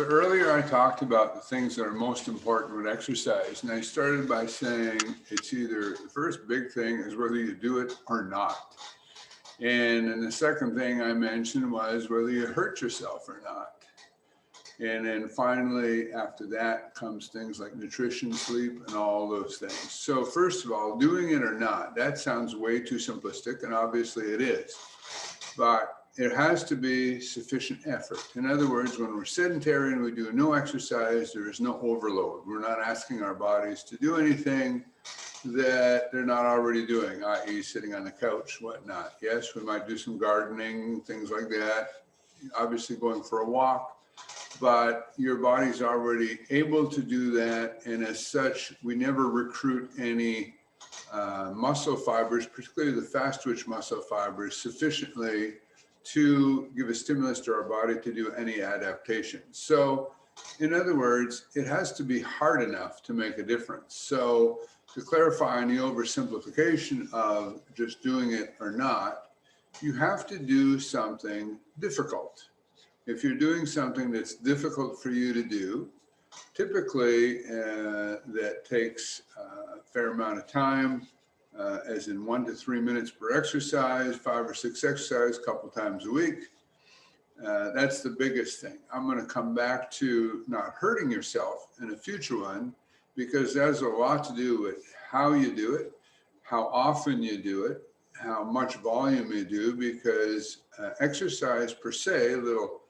So earlier I talked about the things that are most important with exercise, and I started by saying it's either the first big thing is whether you do it or not. And then the second thing I mentioned was whether you hurt yourself or not. And then finally, after that comes things like nutrition, sleep, and all those things. So first of all, doing it or not, that sounds way too simplistic, and obviously it is. But it has to be sufficient effort. In other words, when we're sedentary and we do no exercise, there is no overload. We're not asking our bodies to do anything that they're not already doing, i.e. sitting on the couch, whatnot. Yes, we might do some gardening, things like that, obviously going for a walk, but your body's already able to do that. And as such, we never recruit any muscle fibers, particularly the fast twitch muscle fibers, sufficiently to give a stimulus to our body to do any adaptation. So in other words, it has to be hard enough to make a difference. So to clarify on the oversimplification of just doing it or not, you have to do something difficult. If you're doing something that's difficult for you to do, typically that takes a fair amount of time, as in 1 to 3 minutes per exercise, 5 or 6 exercises a couple times a week. That's the biggest thing. I'm going to come back to not hurting yourself in a future one, because that has a lot to do with how you do it, how often you do it, how much volume you do, because exercise per se, a little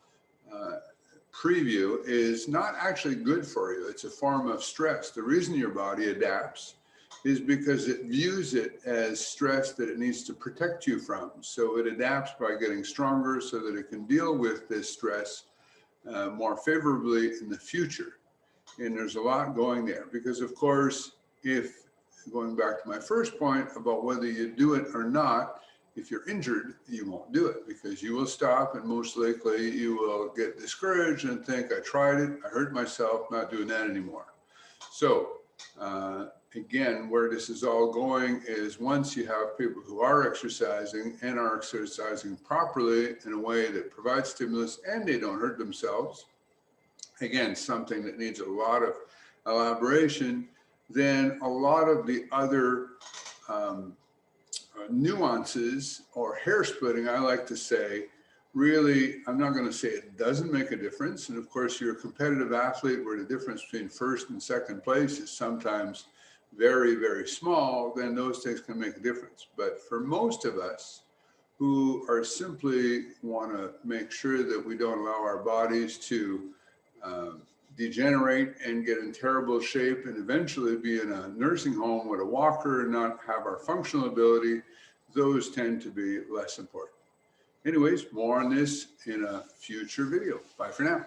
preview, is not actually good for you. It's a form of stress. The reason your body adapts is because it views it as stress that it needs to protect you from. So it adapts by getting stronger so that it can deal with this stress more favorably in the future. And there's a lot going there, because of course, if going back to my first point about whether you do it or not, if you're injured, you won't do it, because you will stop, and most likely you will get discouraged and think, I tried it, I hurt myself, not doing that anymore. So again, where this is all going is, once you have people who are exercising and are exercising properly in a way that provides stimulus and they don't hurt themselves, again, something that needs a lot of elaboration, then a lot of the other nuances or hair splitting, I like to say, really, I'm not going to say it doesn't make a difference. And of course, you're a competitive athlete where the difference between first and second place is sometimes very, very small, then those things can make a difference. But for most of us who are simply want to make sure that we don't allow our bodies to degenerate and get in terrible shape and eventually be in a nursing home with a walker and not have our functional ability, those tend to be less important. Anyways, more on this in a future video. Bye for now.